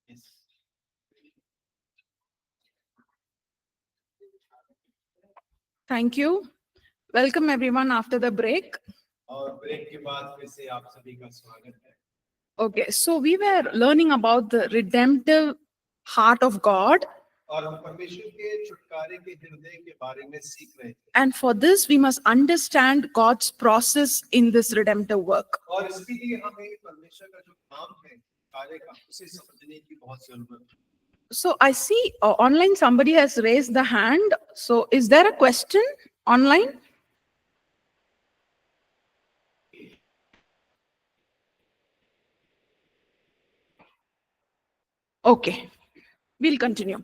Yes. Thank you. Welcome everyone after the break. और break के बाद फिर से आप सभी का स्वागत है। Okay, so we were learning about the redemptive heart of God, और हम परमेश्वर के छुटकारे के हृदय के बारे में सीख रहे थे। and for this we must understand God's process in this redemptive work. और इसके लिए हमें परमेश्वर का जो काम है कार्य का उसे समझने की बहुत जरूरत है। So I see online somebody has raised the hand. So is there a question online? Okay, we'll continue.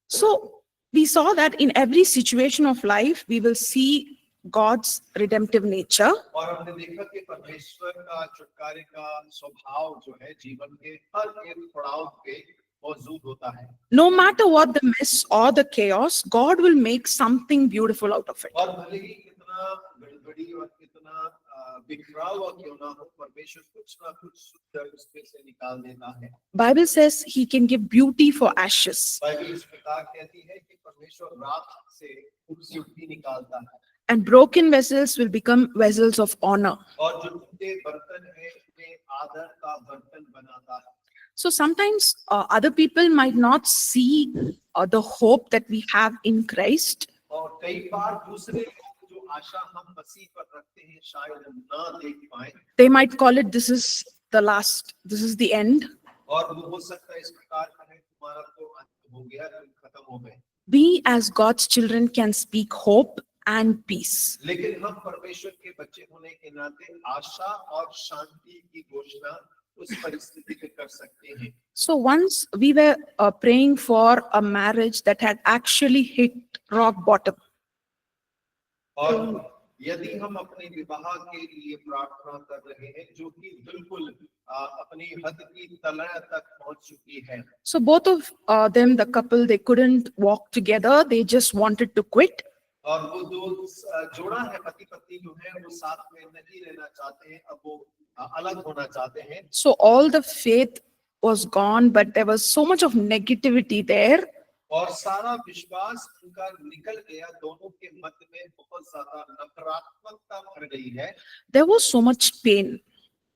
So we saw that in every situation of life, we will see God's redemptive nature. और हमने देखा कि परमेश्वर का छुटकारे का स्वभाव जो है जीवन के हर एक पड़ाव पे मौजूद होता है। No matter what the mess or the chaos, God will make something beautiful out of it. और भले ही कितना गड़बड़ी और कितना बिखराव क्यों ना हो, परमेश्वर कुछ ना कुछ सुंदर उसमें से निकाल देता है। Bible says he can give beauty for ashes. Bible इस प्रकार कहती है कि परमेश्वर राख से खूबसूरती निकालता है। And broken vessels will become vessels of honor. और जो टूटे बर्तन है उन्हें आदर का बर्तन बनाता है। So sometimes other people might not see the hope that we have in Christ. और कई बार दूसरे लोग जो आशा हम मसीह पर रखते हैं शायद ना देख पाए। They might call it, this is the last, this is the end. और वो हो सकता है इस प्रकार कहें तुम्हारा तो अंत हो गया, तुम खत्म हो गए। We as God's children can speak hope and peace. लेकिन हम परमेश्वर के बच्चे होने के नाते आशा और शांति की घोषणा उस परिस्थिति में कर सकते हैं। So once we were praying for a marriage that had actually hit rock bottom. और यदि हम अपने विवाह के लिए प्रार्थना कर रहे हैं जो कि बिल्कुल अपनी हद की तलय तक पहुंच चुकी है। So both of them, the couple, they couldn't walk together. They just wanted to quit. और वो जो जोड़ा है पति पत्नी जो है वो साथ में नहीं रहना चाहते हैं, अब वो अलग होना चाहते हैं। So all the faith was gone, but there was so much of negativity there. और सारा विश्वास उनका निकल गया, दोनों के मध्य में बहुत ज्यादा नकारात्मकता भर गई है। There was so much pain.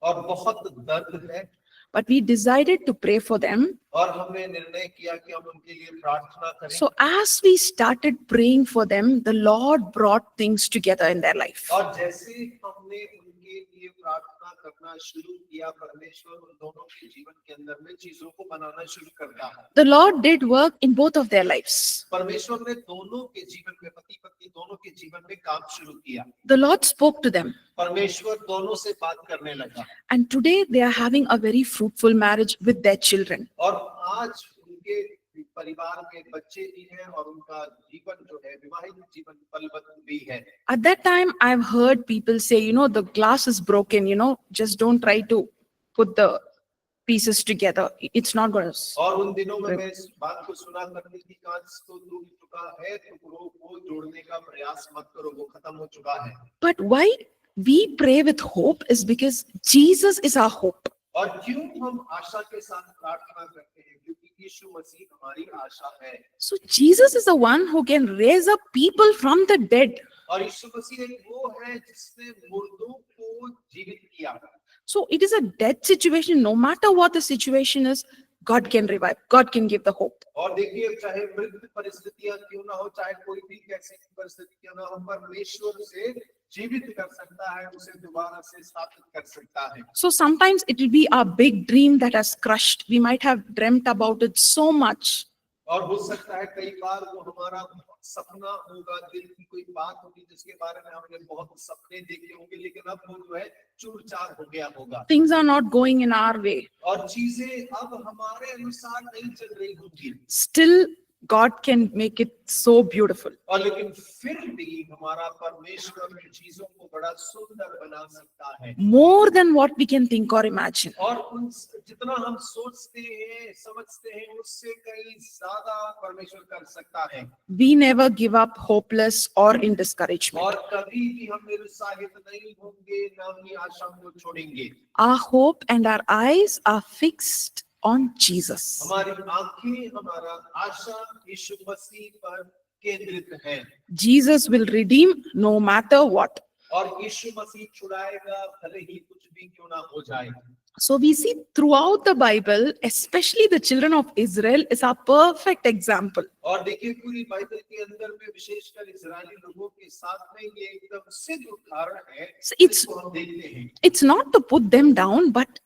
और बहुत दर्द है। But we decided to pray for them. और हमने निर्णय किया कि हम उनके लिए प्रार्थना करें। So as we started praying for them, the Lord brought things together in their life. और जैसे हमने उनके लिए प्रार्थना करना शुरू किया, परमेश्वर उन दोनों के जीवन के अंदर में चीजों को बनाना शुरू करता है। The Lord did work in both of their lives. परमेश्वर ने दोनों के जीवन में, पति पत्नी दोनों के जीवन में काम शुरू किया। The Lord spoke to them. परमेश्वर दोनों से बात करने लगा। And today they are having a very fruitful marriage with their children. और आज उनके परिवार में बच्चे भी हैं और उनका जीवन जो है विवाहित जीवन फलवत्त भी है। At that time, I've heard people say, the glass is broken, just don't try to put the pieces together. It's not going to. और उन दिनों में मैं इस बात को सुना करती थी, कांच तो टूट चुका है, टुकड़ों को जोड़ने का प्रयास मत करो, वो खत्म हो चुका है। But why we pray with hope is because Jesus is our hope. और क्यों हम आशा के साथ प्रार्थना करते हैं? क्योंकि यीशु मसीह हमारी आशा है। So Jesus is the one who can raise up people from the dead. और यीशु मसीह वो है जिसने मुर्दों को जीवित किया। So it is a dead situation. No matter what the situation is, God can revive. God can give the hope. और देखिए चाहे मृत परिस्थितियां क्यों ना हो, चाहे कोई भी कैसी परिस्थिति क्यों ना हो, परमेश्वर से जीवित कर सकता है, उसे दोबारा से स्थापित कर सकता है। So sometimes it will be our big dream that has crushed. We might have dreamt about it so much. और हो सकता है कई बार वो हमारा सपना होगा, दिल की कोई बात होगी जिसके बारे में हमने बहुत सपने देखे होंगे, लेकिन अब वो जो है चूर-चार हो गया होगा। Things are not going in our way. और चीजें अब हमारे अनुसार नहीं चल रही होंगी। Still, God can make it so beautiful. और लेकिन फिर भी हमारा परमेश्वर चीजों को बड़ा सुंदर बना सकता है। More than what we can think or imagine. और उन जितना हम सोचते हैं, समझते हैं, उससे कहीं ज्यादा परमेश्वर कर सकता है। We never give up hopeless or in discouragement. और कभी भी हम निरुत्साहित नहीं होंगे, ना ही आशा को छोड़ेंगे। Our hope and our eyes are fixed on Jesus. हमारी आंखें, हमारा आशा यीशु मसीह पर केंद्रित है Jesus will redeem no matter what. और यीशु मसीह छुड़ाएगा भले ही कुछ भी क्यों ना हो जाए। So we see throughout the Bible, especially the children of Israel is a perfect example. और देखिए पूरी बाइबल के अंदर में विशेषकर इजरायली लोगों के साथ में ये एकदम सिद्ध उदाहरण है So it's जिसको हम देखते हैं। it's not to put them down, but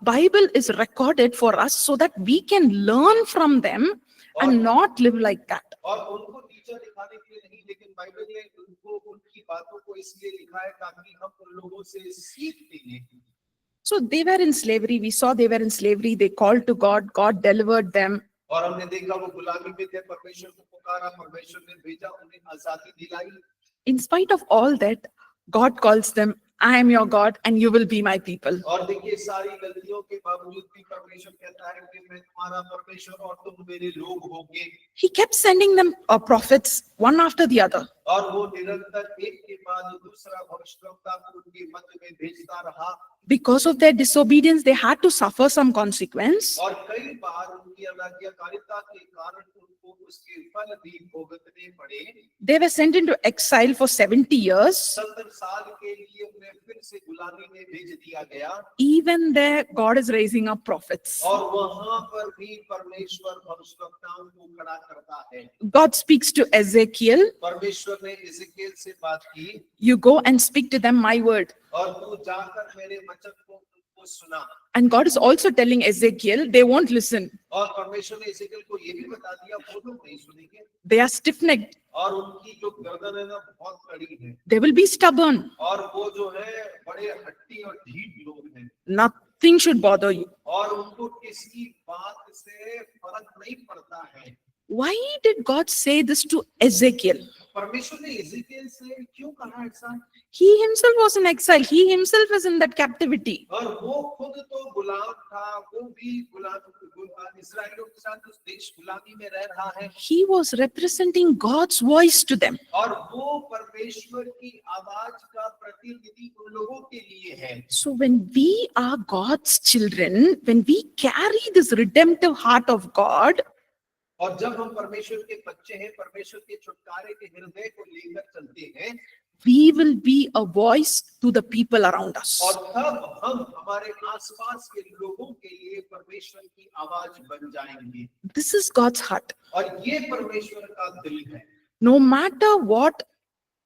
Bible is recorded for us so that we can learn from them and not live like that. और उनको नीचा दिखाने के लिए नहीं, लेकिन बाइबल ने उनको उनकी बातों को इसलिए लिखा है ताकि हम उन लोगों से सीख लें। So they were in slavery. We saw they were in slavery. They called to God. God delivered them. और हमने देखा वो गुलामी में थे, परमेश्वर को पुकारा, परमेश्वर ने भेजा, उन्हें आजादी दिलाई। In spite of all that, God calls them, I am your God and you will be my people. और देखिए सारी गलतियों के बावजूद भी परमेश्वर कहता है कि मैं तुम्हारा परमेश्वर और तुम मेरे लोग होगे। He kept sending them prophets one after the other. और वो निरंतर एक के बाद दूसरा भविष्यवक्ता को उनके मध्य में भेजता रहा। Because of their disobedience, they had to suffer some consequence. और कई बार उनकी अनाज्ञाकारिता के कारण उनको उसके फल भी भुगतने पड़े। They were sent into exile for 70 years. 70 साल के लिए उन्हें फिर से गुलामी में भेज दिया गया। Even there, God is raising up prophets. और वहां पर भी परमेश्वर भविष्यवक्ताओं को खड़ा करता है। God speaks to Ezekiel, परमेश्वर ने एजेकिएल से बात की, you go and speak to them my word. और तू जाकर मेरे वचन को उनको सुना। And God is also telling Ezekiel, they won't listen. और परमेश्वर ने एजेकिएल को ये भी बता दिया वो लोग नहीं सुनेंगे They are stiff-necked. और उनकी जो गर्दन है ना बहुत कड़ी है They will be stubborn. और वो जो है बड़े हट्टी और ढीठ लोग हैं Nothing should bother you. और उनको किसी बात से फर्क नहीं पड़ता है। Why did God say this to Ezekiel? परमेश्वर ने एजेकिएल से क्यों कहा ऐसा? He himself was in exile. He himself was in that captivity. और वो खुद तो गुलाम था, वो भी इस्राएलियों के साथ उस देश गुलामी में रह रहा है। He was representing God's voice to them. और वो परमेश्वर की आवाज का प्रतिनिधि उन लोगों के लिए है। So when we are God's children, when we carry this redemptive heart of God, और जब हम परमेश्वर के बच्चे हैं, परमेश्वर के छुटकारे के हृदय को लेकर चलते हैं, we will be a voice to the people around us. और तब हम हमारे आसपास के लोगों के लिए परमेश्वर की आवाज बन जाएंगे। This is God's heart. और ये परमेश्वर का दिल है। No matter what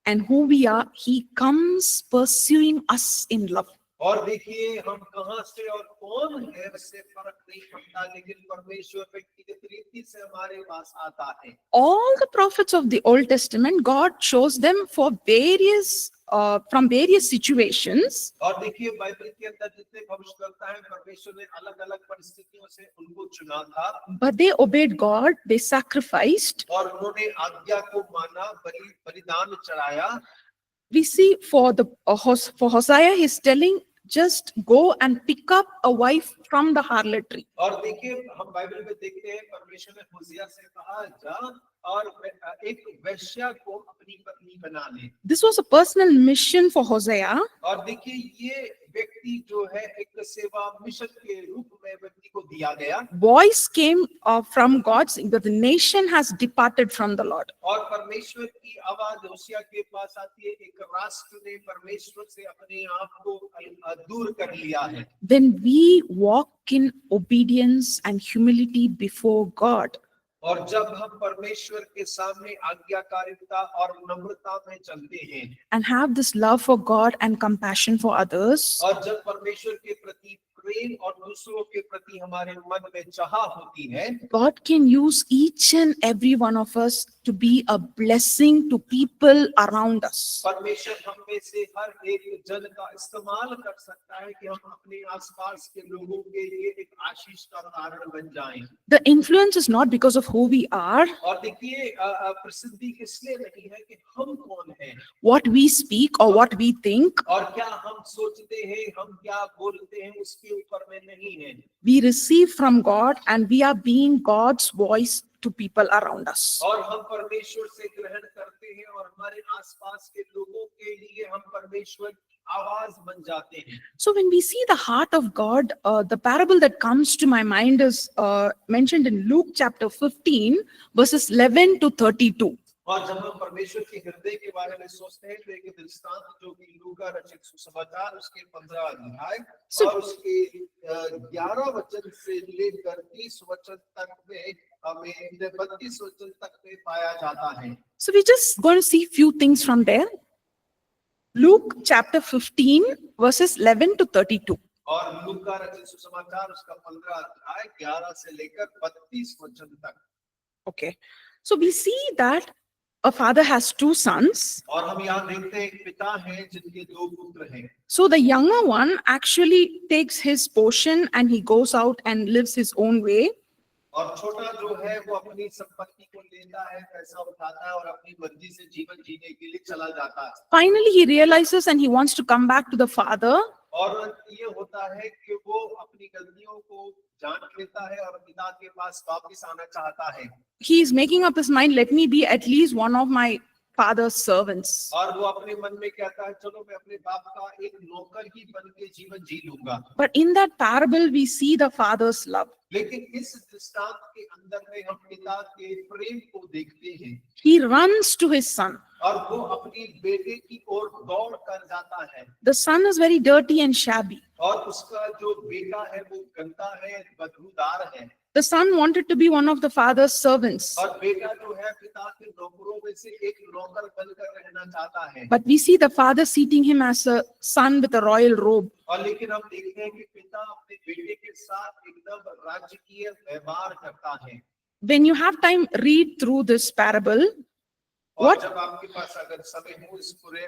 and who we are, He comes pursuing us in love. और देखिए हम कहां से और कौन है उससे फर्क नहीं पड़ता, लेकिन परमेश्वर व्यक्तिगत रीति से हमारे पास आता है। All the prophets of the Old Testament, God chose them for from various situations. और देखिए बाइबल के अंदर जितने भविष्यवक्ता हैं, परमेश्वर ने अलग-अलग परिस्थितियों से उनको चुना था। But they obeyed God, they sacrificed. और उन्होंने आज्ञा को माना, बलिदान चढ़ाया। We see for Hosea, he's telling, just go and pick up a wife from the harlotry. और देखिए हम बाइबल में देखते हैं परमेश्वर ने होसिया से कहा जा और एक वेश्या को अपनी पत्नी बना ले। This was a personal mission for Hosea. और देखिए ये व्यक्ति जो है एक सेवा मिशन के रूप में व्यक्ति को दिया गया। Voice came from God saying that the nation has departed from the Lord. और परमेश्वर की आवाज होसिया के पास आती है, एक राष्ट्र ने परमेश्वर से अपने आप को दूर कर लिया है। When we walk in obedience and humility before God, और जब हम परमेश्वर के सामने आज्ञाकारिता और नम्रता में चलते हैं, and have this love for God and compassion for others, और जब परमेश्वर के प्रति प्रेम और दूसरों के प्रति हमारे मन में चाह होती है, God can use each and every one of us to be a blessing to people around us. परमेश्वर हम में से हर एक जन का इस्तेमाल कर सकता है कि हम अपने आसपास के लोगों के लिए एक आशीष का कारण बन जाएं। The influence is not because of who we are, और देखिए प्रसिद्धि इसलिए नहीं है कि हम कौन हैं, what we speak or what we think. और क्या हम सोचते हैं, हम क्या बोलते हैं, उसके ऊपर में नहीं है। We receive from God and we are being God's voice to people around us. और हम परमेश्वर से ग्रहण करते हैं और हमारे आसपास के लोगों के लिए हम परमेश्वर की आवाज बन जाते हैं। So when we see the heart of God, the parable that comes to my mind is mentioned in Luke chapter 15, verses 11 to 32. और जब हम परमेश्वर के हृदय के बारे में सोचते हैं तो एक दृष्टांत जो कि लूका रचित सुसमाचार उसके 15 अध्याय और उसके 11 वचन से लेकर 30 वचन तक में हमें 32 वचन तक में पाया जाता है। So we just going to see few things from there. Luke chapter 15, verses 11 to 32. और लूका रचित सुसमाचार उसका 15 अध्याय 11 से लेकर 32 वचन तक। Okay. So we see that a father has two sons. और हम यहाँ देखते हैं एक पिता है जिनके दो पुत्र हैं। So the younger one actually takes his portion and he goes out and lives his own way. और छोटा जो है वो अपनी संपत्ति को लेता है, पैसा उठाता है और अपनी मर्जी से जीवन जीने के लिए चला जाता है। Finally, he realizes and he wants to come back to the father. और ये होता है कि वो अपनी गलतियों को जान लेता है और पिता के पास वापस आना चाहता है। He is making up his mind, let me be at least one of my father's servants. और वो अपने मन में कहता है चलो मैं अपने बाप का एक नौकर ही बन के जीवन जी लूंगा। But in that parable, we see the father's love. लेकिन इस दृष्टांत के अंदर में हम पिता के प्रेम को देखते हैं। He runs to his son. और वो अपनी बेटे की ओर दौड़ कर जाता है। The son is very dirty and shabby. और उसका जो बेटा है वो गंदा है, बदबूदार है। The son wanted to be one of the father's servants. और बेटा जो है पिता के नौकरों में से एक नौकर बनकर रहना चाहता है। But we see the father seating him as a son with a royal robe. और लेकिन हम देखते हैं कि पिता अपने बेटे के साथ एकदम राजकीय व्यवहार करता है। When you have time, read through this parable. और जब आपके पास अगर समय हो इस पूरे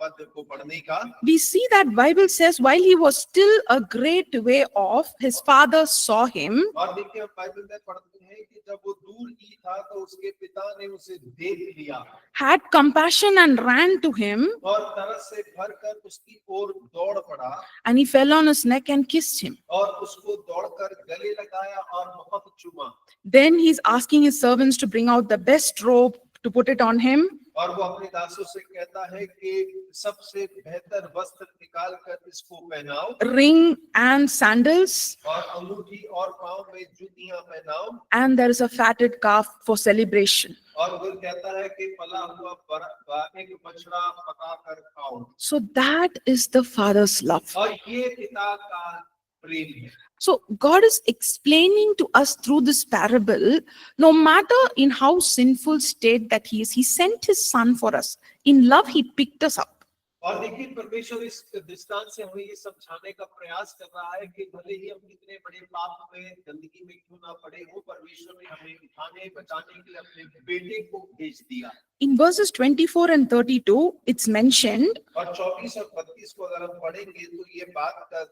पद को पढ़ने का, We see that Bible says while he was still a great way off, his father saw him. और देखिए हम बाइबल में पढ़ते हैं कि जब वो दूर ही था तो उसके पिता ने उसे देख लिया, Had compassion and ran to him, और तरस से भरकर उसकी ओर दौड़ पड़ा and he fell on his neck and kissed him. और उसको दौड़कर गले लगाया और बहुत चूमा। Then he's asking his servants to bring out the best robe to put it on him. और वो अपने दासों से कहता है कि सबसे बेहतर वस्त्र निकाल कर इसको पहनाओ, Ring and sandals, और अंगूठी और पांव में जूतियां पहनाओ, and there is a fatted calf for celebration. और वो कहता है कि पला हुआ एक बछड़ा पका कर खाओ। So that is the father's love. और ये पिता का प्रेम है। So God is explaining to us through this parable, no matter in how sinful state that he is, he sent his son for us. In love, he picked us up. और देखिए परमेश्वर इस दृष्टांत से हमें ये समझाने का प्रयास कर रहा है कि भले ही हम कितने बड़े पाप में गंदगी में क्यों ना पड़े हो, परमेश्वर ने हमें उठाने बचाने के लिए अपने बेटे को भेज दिया। In verses 24 and 32, it's mentioned. और 24 और 32 को अगर हम पढ़ेंगे तो ये बात का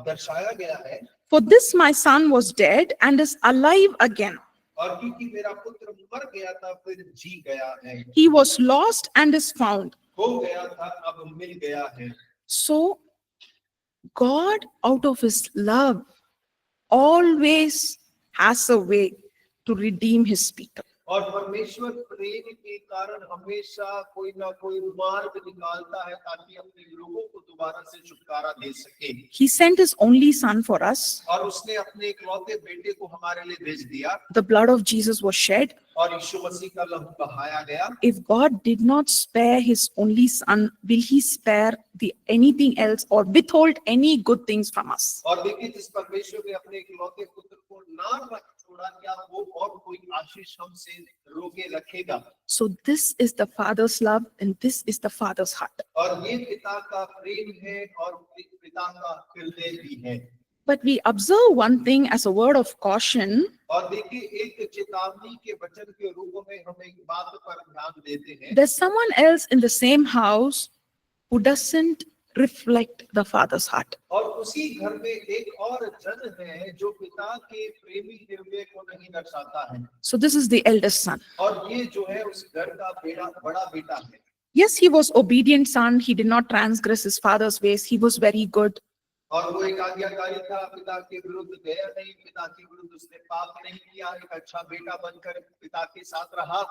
दर्शाया गया है। For this my son was dead and is alive again. और क्योंकि मेरा पुत्र मर गया था फिर जी गया है। He was lost and is found. हो गया था अब मिल गया है। So God, out of his love, always has a way to redeem his people. और परमेश्वर प्रेम के कारण हमेशा कोई ना कोई मार्ग निकालता है ताकि अपने लोगों को दोबारा से छुटकारा दे सके। He sent his only son for us. और उसने अपने इकलौते बेटे को हमारे लिए भेज दिया। The blood of Jesus was shed. और यीशु मसीह का लहू बहाया गया। If God did not spare his only son, will he spare anything else or withhold any good things from us? और देखिए जिस परमेश्वर ने अपने इकलौते पुत्र को ना छोड़ा, क्या वो और कोई आशीष हमसे रोके रखेगा? So this is the father's love and this is the father's heart. और ये पिता का प्रेम है और पिता का हृदय भी है। But we observe one thing as a word of caution. और देखिए एक चेतावनी के वचन के रूप में हम एक बात पर ध्यान देते हैं। There's someone else in the same house who doesn't reflect the father's heart. और उसी घर में एक और जन है जो पिता के प्रेमी हृदय को नहीं दर्शाता है। So this is the eldest son. और ये जो है उस घर का बड़ा बेटा है। Yes, he was obedient son. He did not transgress his father's ways. He was very good. और वो एक आज्ञाकारी था, पिता के विरुद्ध गया नहीं, पिता के विरुद्ध उसने पाप नहीं किया, एक अच्छा बेटा बनकर पिता के साथ रहा।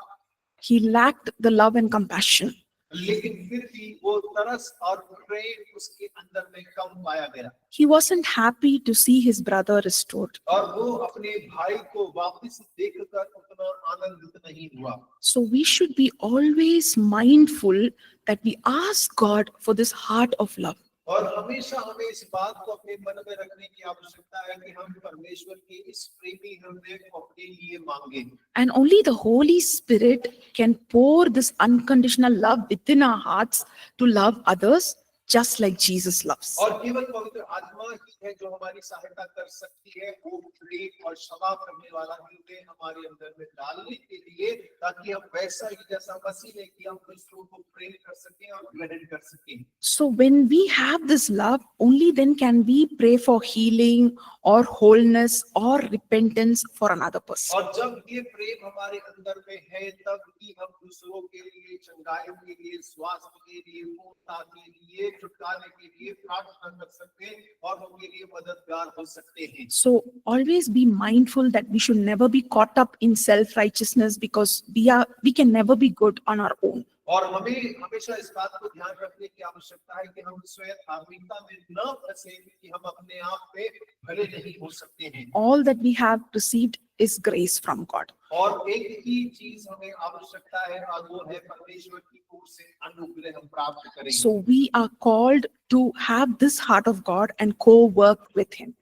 He lacked the love and compassion. लेकिन फिर भी वो तरस और प्रेम उसके अंदर में कम पाया गया He wasn't happy to see his brother restored. और वो अपने भाई को वापस देखकर उतना आनंदित नहीं हुआ। So we should be always mindful that we ask God for this heart of love. और हमेशा हमें इस बात को अपने मन में रखने की आवश्यकता है कि हम परमेश्वर के इस प्रेमी हृदय को अपने लिए मांगे। And only the Holy Spirit can pour this unconditional love within our hearts to love others just like Jesus loves. और केवल पवित्र आत्मा ही है जो हमारी सहायता कर सकती है वो प्रेम और क्षमा करने वाला हृदय हमारे अंदर में डालने के लिए, ताकि हम वैसा ही जैसा मसीह ने किया दूसरों को प्रेम कर सकें और ग्रहण कर सकें। So when we have this love, only then can we pray for healing or wholeness or repentance for another person. और जब ये प्रेम हमारे अंदर में है तब ही हम दूसरों के लिए, चंगाई के लिए, स्वास्थ्य के लिए, पूर्णता के लिए, छुटकारे के लिए प्रार्थना कर सकते हैं और उनके लिए मददगार हो सकते हैं। So always be mindful that we should never be caught up in self-righteousness, because we can never be good on our own. और हमें हमेशा इस बात को ध्यान रखने की आवश्यकता है कि हम स्वयं धार्मिकता में न फंसे कि हम अपने आप पे भले नहीं हो सकते हैं। All that we have received is grace from God. और एक ही चीज हमें आवश्यकता है और वो है परमेश्वर की ओर से अनुग्रह हम प्राप्त करें। So we are called to have this heart of God and co-work with Him.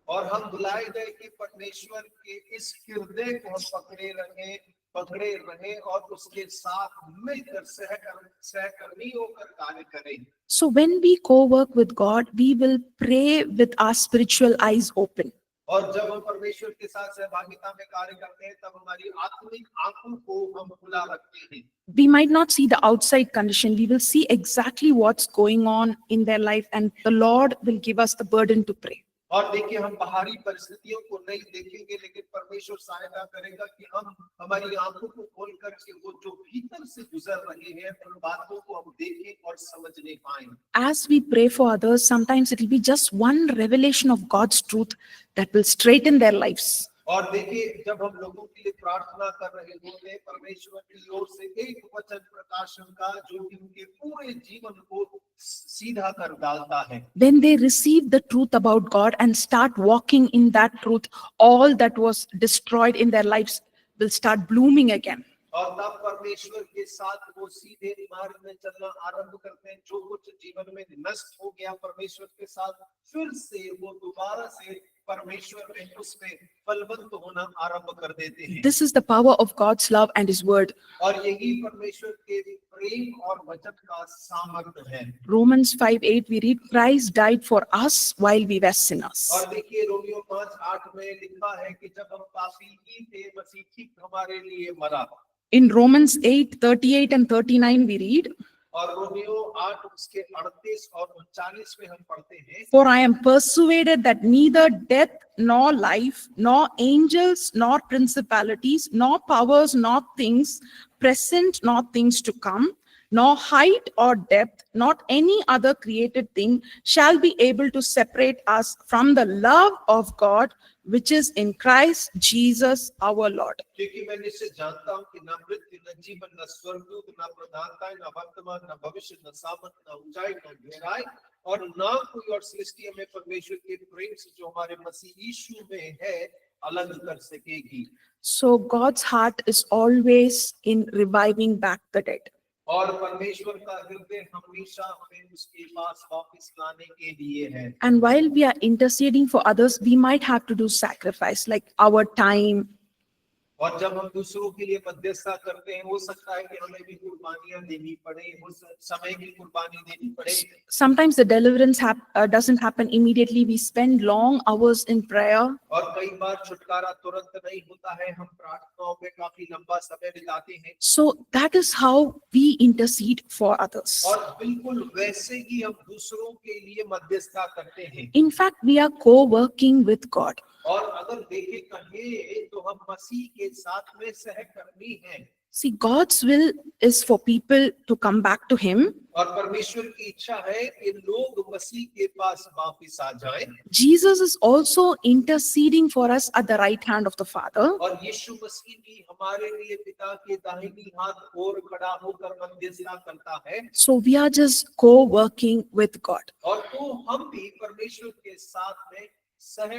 और हम बुलाए गए कि परमेश्वर के इस हृदय को हम पकड़े रहे और उसके साथ मिलकर सहकर्मी होकर कार्य करें। So when we co-work with God, we will pray with our spiritual eyes open. और जब हम परमेश्वर के साथ सहभागिता में कार्य करते हैं तब हमारी आत्मिक आंखों को हम खुला रखते हैं। We might not see the outside condition. We will see exactly what's going on in their life, and the Lord will give us the burden to pray. और देखिए हम बाहरी परिस्थितियों को नहीं देखेंगे, लेकिन परमेश्वर सहायता करेगा कि हम हमारी आंखों को खोल करके वो जो भीतर से गुजर रहे हैं उन बातों को हम देखें और समझने पाएं। As we pray for others, sometimes it will be just one revelation of God's truth that will straighten their lives. और देखिए जब हम लोगों के लिए प्रार्थना कर रहे होते हैं, परमेश्वर की ओर से एक वचन प्रकाशन का जो कि उनके पूरे जीवन को सीधा कर डालता है। When they receive the truth about God and start walking in that truth, all that was destroyed in their lives will start blooming again. और तब परमेश्वर के साथ वो सीधे मार्ग में चलना आरंभ करते हैं। जो कुछ जीवन में नष्ट हो गया परमेश्वर के साथ फिर से वो दोबारा से परमेश्वर में उसमें फलवंत होना आरंभ कर देते हैं। This is the power of God's love and His word. और यही परमेश्वर के प्रेम और वचन का सामर्थ्य है। Romans 5:8 we read, Christ died for us while we were sinners. और देखिए रोमियो 5:8 में लिखा है कि जब हम पापी ही थे मसीह ठीक हमारे लिए मरा। In Romans 8:38 and 39 we read, और रोमियो 8 उसके 38 और 39 में हम पढ़ते हैं, For I am persuaded that neither death nor life, nor angels, nor principalities, nor powers, nor things present, nor things to come, nor height or depth, not any other created thing shall be able to separate us from the love of God, which is in Christ Jesus our Lord. क्योंकि मैं निश्चय जानता हूं कि न मृत्यु न जीवन न स्वर्गदूत न प्रधानताएं न वर्तमान न भविष्य न सामर्थ न ऊंचाई न गहराई और न कोई और सृष्टि में परमेश्वर के प्रेम से जो हमारे मसीह यीशु में है अलग कर सकेगी। So God's heart is always in reviving back the dead. और परमेश्वर का हृदय हमेशा हमें उसके पास वापस लाने के लिए है। And while we are interceding for others, we might have to do sacrifice like our time. और जब हम दूसरों के लिए मध्यस्थता करते हैं हो सकता है कि हमें भी कुर्बानियां देनी पड़े, उस समय की कुर्बानी देनी पड़े। Sometimes the deliverance doesn't happen immediately. We spend long hours in prayer. और कई बार छुटकारा तुरंत नहीं होता है, हम प्रार्थनाओं में काफी लंबा समय बिताते हैं। So that is how we intercede for others. और बिल्कुल वैसे ही हम दूसरों के लिए मध्यस्थता करते हैं। In fact, we are co-working with God. और अगर देखें कहें तो हम मसीह के साथ में सहकर्मी हैं। See, God's will is for people to come back to Him. और परमेश्वर की इच्छा है कि लोग मसीह के पास वापस आ जाएं। Jesus is also interceding for us at the right hand of the Father. और यीशु मसीह भी हमारे लिए पिता के दाहिनी हाथ ओर खड़ा होकर मध्यस्थता करता है। So we are just co-working with God. और तो हम भी परमेश्वर के साथ में सह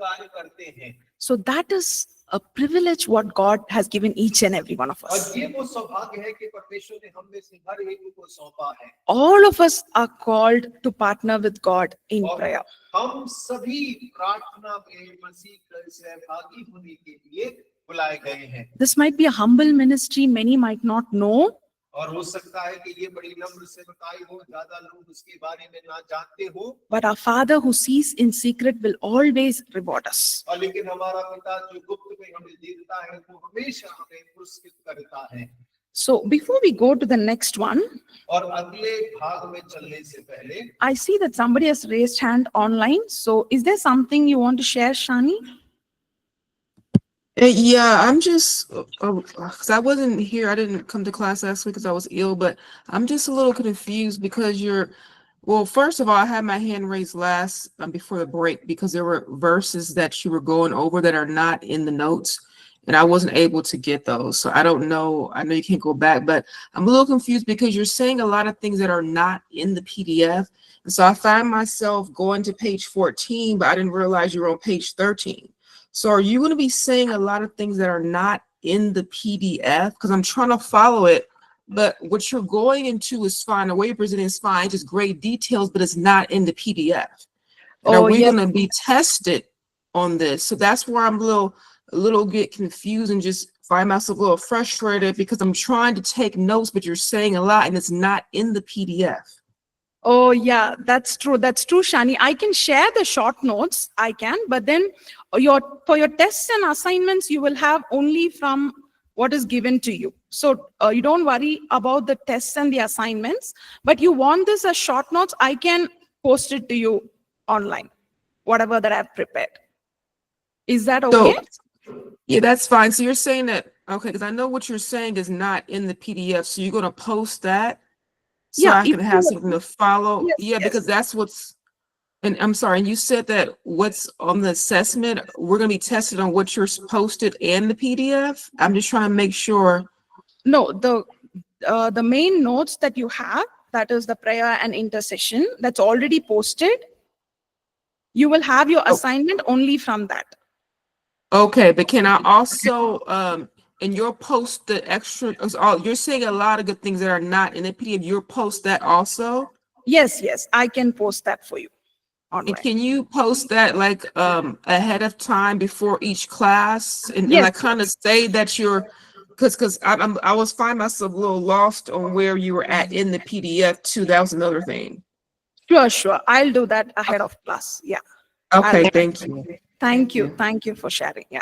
कार्य करते हैं। So that is a privilege what God has given each and every one of और us. ये वो सौभाग्य है कि परमेश्वर ने हम में से हर एक को सौंपा है। All of us are called to partner with God in और prayer. हम सभी प्रार्थना में मसीह के सहभागी होने के लिए बुलाए गए हैं। This might be a humble ministry, many might not know, और हो सकता है कि ये बड़ी नम्र सेवकाई हो, ज्यादा लोग उसके बारे में ना जानते हो। but our Father who sees in secret will always reward us. और लेकिन हमारा पिता जो गुप्त में हमें देखता है वो हमेशा हमें पुरस्कृत करता है। So before we go to the next one, और अगले भाग में चलने से पहले I see that somebody has raised hand online. So is there something you want to share, Shani? Yeah, I'm just, because I wasn't here, I didn't come to class last week because I was ill, but I'm just a little confused because well, first of all, I had my hand raised before the break because there were verses that you were going over that are not in the notes, and I wasn't able to get those. So I don't know, I know you can't go back, but I'm a little confused because you're saying a lot of things that are not in the PDF. And so I find myself going to page 14, but I didn't realize you were on page 13. So are you going to be saying a lot of things that are not in the PDF? Because I'm trying to follow it, but what you're going into is fine. The way you're presenting is fine, just great details, but it's not in the PDF. And Oh, are we yes. going to be tested on this? So that's where I'm a little get confused and just find myself a little frustrated because I'm trying to take notes, but you're saying a lot and it's not in the PDF. Oh, yeah, that's true. That's true, Shani. I can share the short notes. I can, but then for your tests and assignments, you will have only from what is given to you. So you don't worry about the tests and the assignments, but you want this as short notes, I can post it to you online, whatever that I've prepared. Is that okay? So, yeah, that's fine. So you're saying that, okay, because I know what you're saying is not in the PDF. So you're going to post that? So Yeah, I can have something to follow. Yes, Yeah, yes. because that's and I'm sorry, and you said that what's on the assessment, we're gonna be tested on what you're posted and the PDF. I'm just trying to make sure. No, the main notes that you have, that is the prayer and intercession, that's already posted. You will have your assignment only from that. Okay, but can I also, in your post the extra, you're saying a lot of good things that are not in the PDF, you'll post that also? Yes, I can post that for you And online. can you post that like ahead of time before each class and Yes, like kind of say that you're because I was finding myself a little lost on where you were at in the PDF too. That was another thing. Sure. I'll do that ahead of class. Yeah. Okay, I'll- thank you. Thank you. Thank you for sharing. Yeah.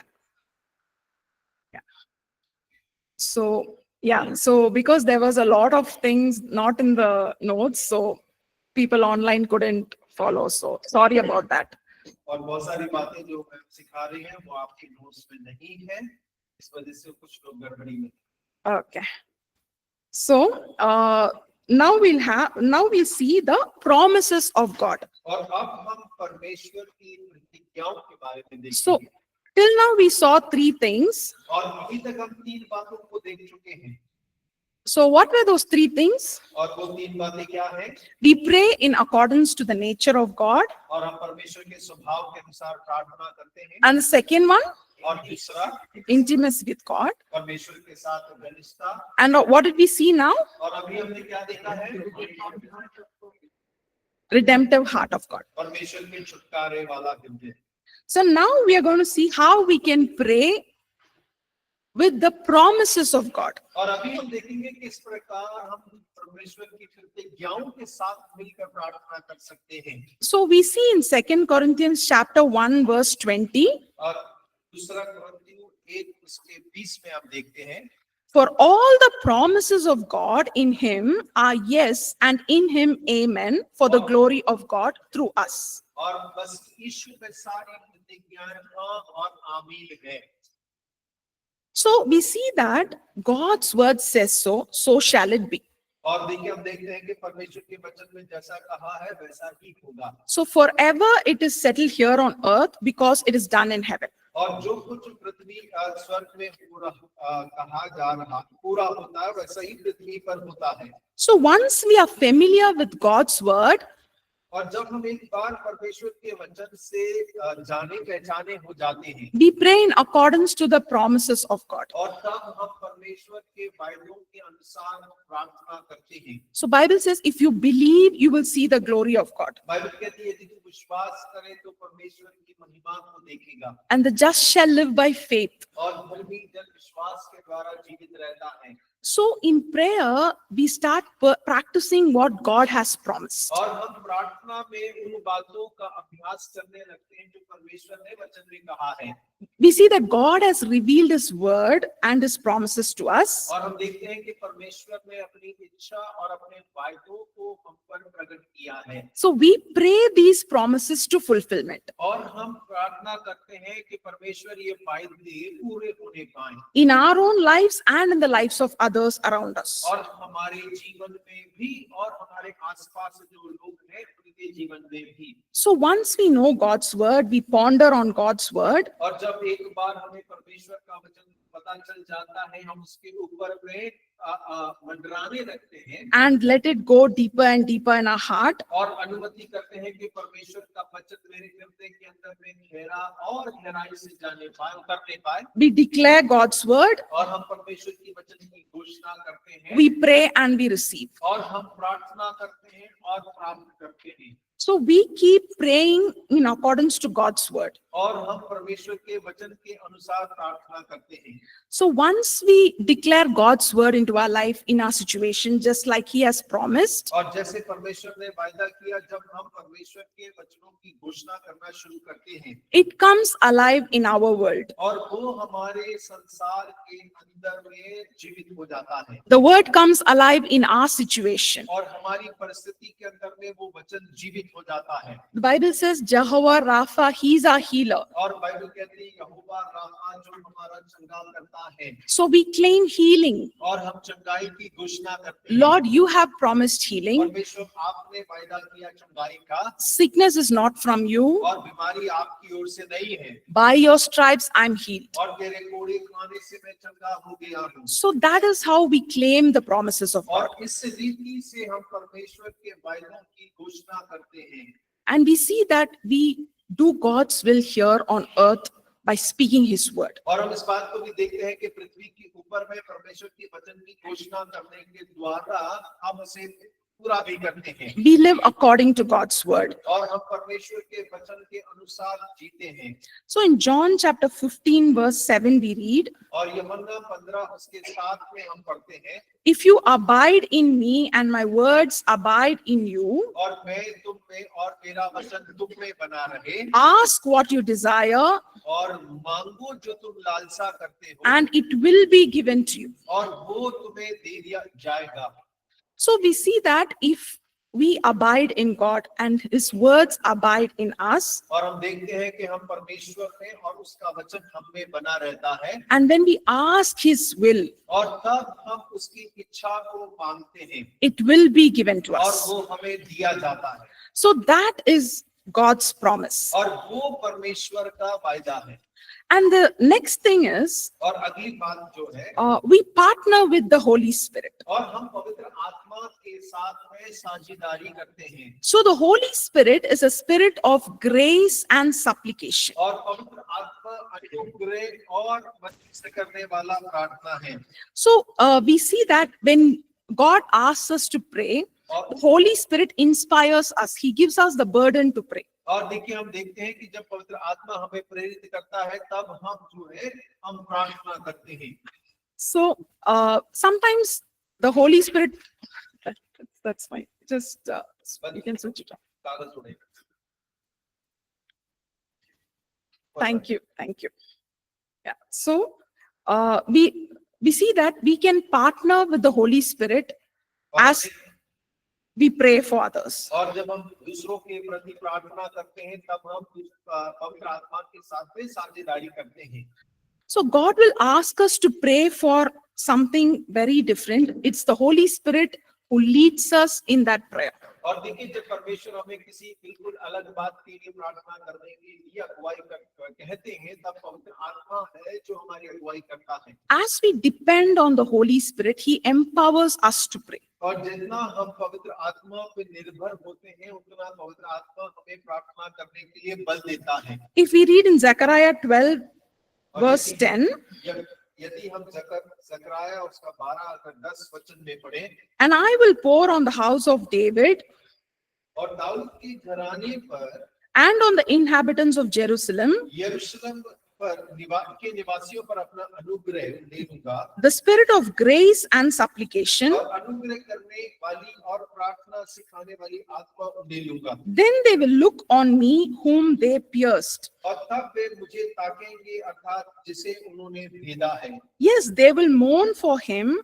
So because there was a lot of things not in the notes, so people online couldn't follow. So sorry about that. और बहुत सारी बातें जो हम सिखा रहे हैं वो आपके नोट्स में नहीं है, इस वजह से कुछ लोग गड़बड़ी में। Okay. So now we'll see the promises of God. और अब हम परमेश्वर की प्रतिज्ञाओं के बारे में So देखेंगे। till now we saw three things. और अभी तक हम तीन बातों को देख चुके हैं। So what were those three things? और वो तीन बातें क्या हैं? We pray in accordance to the nature of God. और हम परमेश्वर के स्वभाव के अनुसार प्रार्थना करते हैं। And the second one, और दूसरा, intimacy with God. परमेश्वर के साथ घनिष्ठता। And what did we see now? और अभी हमने क्या देखा है? Redemptive heart of God. परमेश्वर के छुटकारे वाला हृदय। So now we are going to see how we can pray with the promises of God. और अभी हम देखेंगे किस प्रकार हम परमेश्वर की प्रतिज्ञाओं के साथ मिलकर प्रार्थना कर सकते हैं। So we see in 2 Corinthians chapter 1 verse 20. और दूसरा कुरिन्थियों 1 उसके 20 में आप देखते हैं। For all the promises of God in him are yes, and in him amen, for the glory of God through us. और बस यीशु में सारी प्रतिज्ञाएं हाँ और आमीन है। So we see that God's word says so, so shall it be. और देखिए हम देखते हैं कि परमेश्वर के वचन में जैसा कहा है वैसा ही होगा। So forever it is settled here on earth because it is done in heaven. और जो कुछ पृथ्वी स्वर्ग में कहा जा रहा पूरा होता है वैसा ही पृथ्वी पर होता है। So once we are familiar with God's word, और जब हम एक बार परमेश्वर के वचन से जाने पहचाने हो जाते हैं we pray in accordance to the promises of God. और तब हम परमेश्वर के वायदों के अनुसार प्रार्थना करते हैं। So Bible says if you believe, you will see the glory of God. Bible कहती है यदि तू विश्वास करे तो परमेश्वर की महिमा को देखेगा। And the just shall live by faith. और धर्मी जन विश्वास के द्वारा जीवित रहता है। So in prayer, we start practicing what God has promised. और हम प्रार्थना में उन बातों का अभ्यास करने लगते हैं जो परमेश्वर ने वचन में कहा है। We see that God has revealed His word and His promises to us. और हम देखते हैं कि परमेश्वर ने अपनी इच्छा और अपने वायदों को हम पर प्रकट किया है। So we pray these promises to fulfillment और हम प्रार्थना करते हैं कि परमेश्वर ये वायदे पूरे होने पाएं in our own lives and in the lives of others around us. और हमारे जीवन में भी और हमारे आसपास जो लोग हैं उनके जीवन में भी। So once we know God's word, we ponder on God's word, और जब एक बार हमें परमेश्वर का वचन पता चल जाता है हम उसके ऊपर में मंडराने लगते हैं and let it go deeper and deeper in our heart. और अनुमति करते हैं कि परमेश्वर का वचन मेरे हृदय के अंदर में गहरा और गहराई से जाने पाए उतरने पाए। We declare God's word, और हम परमेश्वर की वचन की घोषणा करते हैं we pray and we receive. और हम प्रार्थना करते हैं और प्राप्त करते हैं। So we keep praying in accordance to God's word. और हम परमेश्वर के वचन के अनुसार प्रार्थना करते हैं। So once we declare God's word into our life, in our situation, just like He has promised, और जैसे परमेश्वर ने वायदा किया जब हम परमेश्वर के वचनों की घोषणा करना शुरू करते हैं it comes alive in our world. और वो हमारे संसार के अंदर में जीवित हो जाता है The word comes alive in our situation. और हमारी परिस्थिति के अंदर में वो वचन जीवित हो जाता है। The Bible says Jehovah Rapha, He's our healer. और बाइबल कहती है यहोवा राफा जो हमारा चंगा करता है। So we claim healing. और हम चंगाई की घोषणा करते हैं। Lord, you have promised healing. परमेश्वर आपने वायदा किया चंगाई का Sickness is not from you. और बीमारी आपकी ओर से नहीं है By your stripes, I'm healed. और तेरे कोड़े खाने से मैं चंगा हो गया हूँ। So that is how we claim the promises of God. और इस रीति से हम परमेश्वर के वायदों की घोषणा करते हैं। And we see that we do God's will here on earth by speaking His word. और हम इस बात को भी देखते हैं कि पृथ्वी के ऊपर में परमेश्वर की वचन की घोषणा करने के द्वारा हम उसे पूरा भी करते हैं। We live according to God's word. और हम परमेश्वर के वचन के अनुसार जीते हैं। So in John chapter 15 verse 7 we read, और यूहन्ना 15 उसके 7 में हम पढ़ते हैं if you abide in me and my words abide in you, और मैं तुम में और मेरा वचन तुम में बना रहे ask what you desire और मांगो जो तुम लालसा करते हो and it will be given to you. और वो तुम्हें दे दिया जाएगा। So we see that if we abide in God and His words abide in us, और हम देखते हैं कि हम परमेश्वर में और उसका वचन हम में बना रहता है and when we ask His will, और तब हम उसकी इच्छा को मांगते हैं it will be given to और us. वो हमें दिया जाता है So that is God's promise. और वो परमेश्वर का वायदा है। And the next thing is, और अगली बात जो है we partner with the Holy Spirit. और हम पवित्र आत्मा के साथ में साझेदारी करते हैं। So the Holy Spirit is a spirit of grace and supplication. और पवित्र आत्मा अनुग्रह और मदद करने वाला प्रार्थना है। So we see that when God asks us to pray, the Holy Spirit inspires us. He gives us the burden to pray. और देखिए हम देखते हैं कि जब पवित्र आत्मा हमें प्रेरित करता है तब हम जो है हम प्रार्थना करते हैं। So sometimes the Holy Spirit, that's fine. Just you can switch it off. कागज उड़ेगा। Thank you. Yeah. So we see that we can partner with the Holy Spirit as we pray for others. और जब हम दूसरों के प्रति प्रार्थना करते हैं तब हम पवित्र आत्मा के साथ में साझेदारी करते हैं। So God will ask us to pray for something very different. It's the Holy Spirit who leads us in that prayer. और देखिए जब परमेश्वर हमें किसी बिल्कुल अलग बात के लिए प्रार्थना करने के लिए अगुवाई कहते हैं, तब पवित्र आत्मा है जो हमारी अगुवाई करता है। As we depend on the Holy Spirit, He empowers us to pray. और जितना हम पवित्र आत्मा पे निर्भर होते हैं, उतना पवित्र आत्मा हमें प्रार्थना करने के लिए बल देता है। If we read in Zechariah 12, verse 10, यदि हम जकरिया उसका 12 और 10 वचन में पढ़ें, and I will pour on the house of David और दाऊद की घराने पर and on the inhabitants of Jerusalem यरूशलेम पर के निवासियों पर अपना अनुग्रह दे दूंगा, the spirit of grace and supplication, और अनुग्रह करने वाली और प्रार्थना सिखाने वाली आत्मा दे लूंगा। then they will look on me whom they pierced. और तब वे मुझे ताकेंगे, अर्थात जिसे उन्होंने भेदा है, Yes, they will mourn for him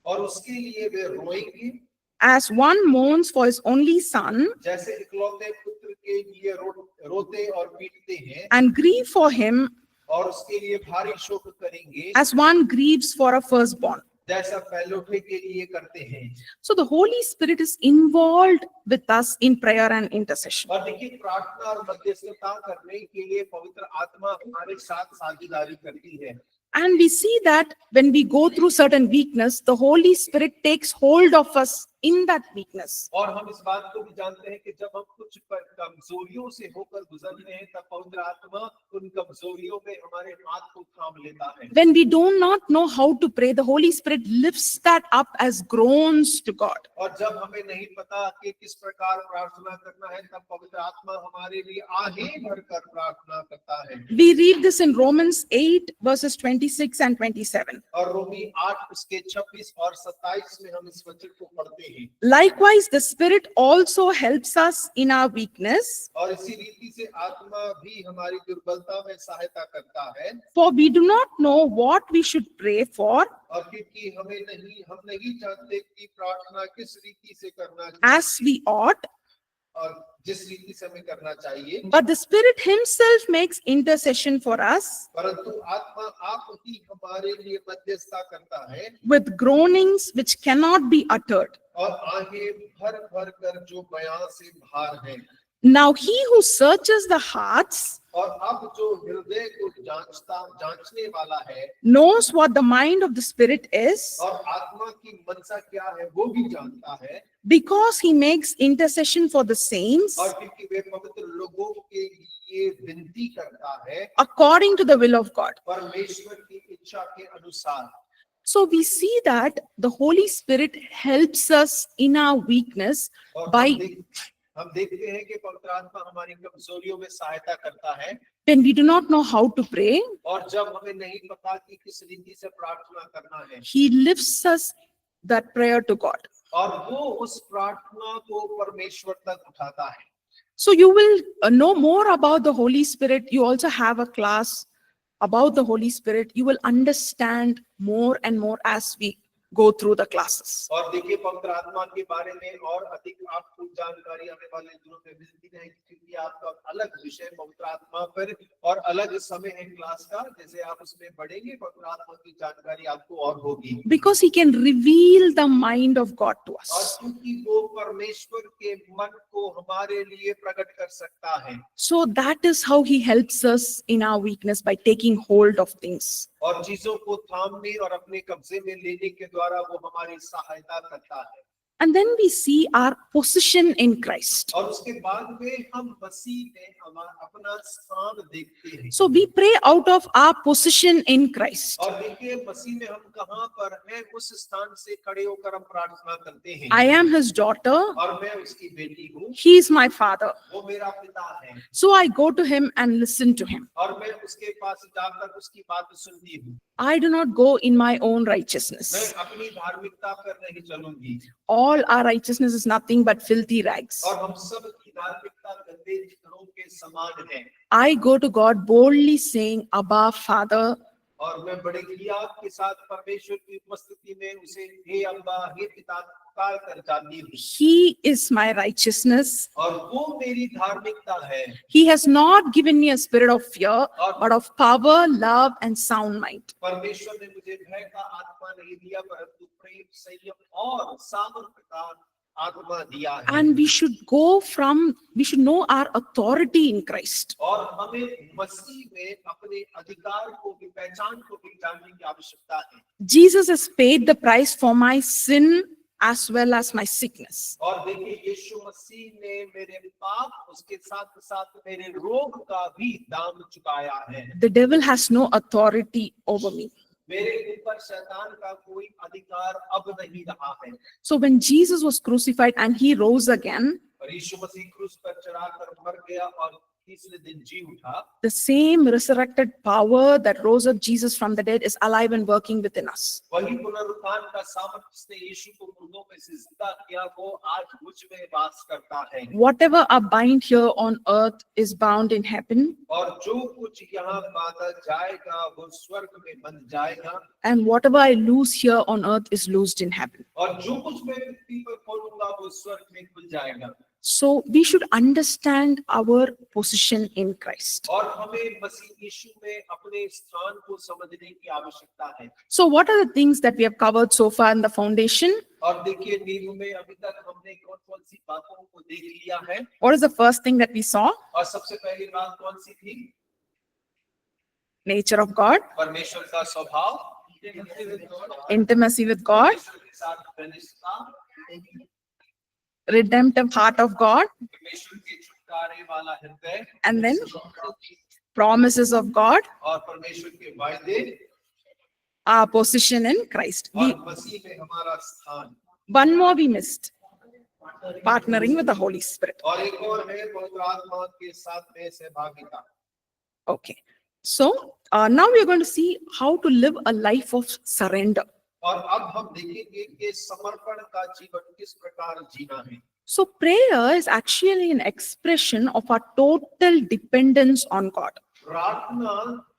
और उसके लिए वे रोएंगे, as one mourns for his only son, जैसे इकलौते पुत्र के लिए रोते और पीटते हैं, and grieve for him और उसके लिए भारी शोक करेंगे, as one grieves for a firstborn. जैसा पहलौठे के लिए करते हैं। So the Holy Spirit is involved with us in prayer and intercession. और देखिए प्रार्थना और मध्यस्थता करने के लिए पवित्र आत्मा हमारे साथ साझेदारी करती है। And we see that when we go through certain weakness, the Holy Spirit takes hold of us in that weakness. और हम इस बात को भी जानते हैं कि जब हम कुछ कमजोरियों से होकर गुजरते हैं, तब पवित्र आत्मा उन कमजोरियों में हमारे हाथ को थाम लेता है। When we do not know how to pray, the Holy Spirit lifts that up as groans to God. और जब हमें नहीं पता कि किस प्रकार प्रार्थना करना है, तब पवित्र आत्मा हमारे लिए आहें भरकर प्रार्थना करता है। We read this in Romans 8 verses 26 and 27. और रोमी 8 उसके 26 और 27 में हम इस वचन को पढ़ते हैं। Likewise, the Spirit also helps us in our weakness, और इसी रीति से आत्मा भी हमारी दुर्बलता में सहायता करता है। for we do not know what we should pray for और क्योंकि हम नहीं जानते कि प्रार्थना किस रीति से करना चाहिए as we ought, और जिस रीति से हमें करना चाहिए, but the Spirit Himself makes intercession for us परंतु आत्मा आप ही हमारे लिए मध्यस्थता करता है, with groanings which cannot be uttered. और आहें भर भर कर जो बयां से बाहर है। Now He who searches the hearts और अब जो हृदय को जांचने वाला है, knows what the mind of the Spirit is, और आत्मा की मनसा क्या है वो भी जानता है, because He makes intercession for the saints और क्योंकि वे पवित्र लोगों के लिए विनती करता है according to the will of God. परमेश्वर की इच्छा के अनुसार। So we see that the Holy Spirit helps us in our weakness और by हम देखते हैं कि पवित्र आत्मा हमारी कमजोरियों में सहायता करता है, when we do not know how to pray. और जब हमें नहीं पता कि किस रीति से प्रार्थना करना है, He lifts us that prayer to God. और वो उस प्रार्थना को परमेश्वर तक उठाता है। So you will know more about the Holy Spirit. You also have a class about the Holy Spirit. You will understand more and more as we go through the classes. और देखिए पवित्र आत्मा के बारे में और अधिक आपको जानकारी आने वाले दिनों में मिलती रहेगी, क्योंकि आपका अलग विषय पवित्र आत्मा पर और अलग समय है क्लास का। जैसे आप उसमें बढ़ेंगे, पवित्र आत्मा की जानकारी आपको और होगी, Because He can reveal the mind of God to और us. क्योंकि वो परमेश्वर के मन को हमारे लिए प्रकट कर सकता है। So that is how He helps us in our weakness, by taking hold of things. और चीजों को थामने और अपने कब्जे में लेने के द्वारा वो हमारी सहायता करता है। And then we see our position in Christ. और उसके बाद में हम मसीह में अपना स्थान देखते हैं। So we pray out of our position in Christ. और देखिए मसीह में हम कहाँ पर हैं, उस स्थान से खड़े होकर हम प्रार्थना करते हैं। I am His daughter. और मैं उसकी बेटी हूँ, He is my father. वो मेरा पिता है, So I go to Him and listen to Him. और मैं उसके पास जाकर उसकी बात सुनती हूँ। I do not go in my own मैं righteousness. अपनी धार्मिकता पर नहीं चलूंगी, All our righteousness is nothing but filthy rags. और हम सब की धार्मिकता गंदे चित्रों के समान है। I go to God boldly saying, Abba, Father, और मैं बड़े हियाव के साथ परमेश्वर की उपस्थिति में उसे हे अब्बा, हे पिता पुकार कर जाती हूँ He is my righteousness. और वो मेरी धार्मिकता है। He has not given me a spirit of fear, but of power, love, and sound mind. परमेश्वर ने मुझे भय का आत्मा नहीं दिया परंतु प्रेम, संयम और सामर्थ्य का आत्मा दिया है। And we should know our authority in Christ. और हमें मसीह में अपने अधिकार को भी, पहचान को भी जानने की आवश्यकता है। Jesus has paid the price for my sin as well as my sickness. और देखिए यीशु मसीह ने मेरे पाप उसके साथ साथ मेरे रोग का भी दाम चुकाया है। The devil has no authority over me. मेरे ऊपर शैतान का कोई अधिकार अब नहीं रहा है। So when Jesus was crucified and he rose again, और यीशु मसीह क्रूस पर चढ़ाकर मर गया और तीसरे दिन जी उठा, the same resurrected power that rose up Jesus from the dead is alive and working within us. वही पुनरुत्थान का सामर्थ्य जिसने यीशु को मुर्दों में से जिंदा किया वो आज मुझ में वास करता है। Whatever I bind here on earth is bound in heaven, और जो कुछ यहाँ बांधा जाएगा वो स्वर्ग में बंध जाएगा and whatever I loose here on earth is loosed in heaven. और जो कुछ मैं पृथ्वी पर खोलूंगा वो स्वर्ग में खुल जाएगा। So we should understand our position in Christ. और हमें मसीह यीशु में अपने स्थान को समझने की आवश्यकता है। So what are the things that we have covered so far in the foundation? और देखिए नींव में अभी तक हमने कौन-कौन सी बातों को देख लिया है। What is the first thing that we saw? और सबसे पहली बात कौन सी थी? Nature of God, परमेश्वर का स्वभाव, intimacy with God, परमेश्वर के साथ घनिष्ठता, redemptive heart of God, परमेश्वर के छुटकारे वाला हृदय, and then promises of God, और परमेश्वर के वायदे our position in Christ. और मसीह में हमारा स्थान। One more we missed, partnering with the Holy Spirit. और एक और है पवित्र आत्मा के साथ में सहभागिता। Okay, so now we are going to see how to live a life of surrender. और अब हम देखेंगे कि समर्पण का जीवन किस प्रकार जीना है। So prayer is actually an expression of our total dependence on God. प्रार्थना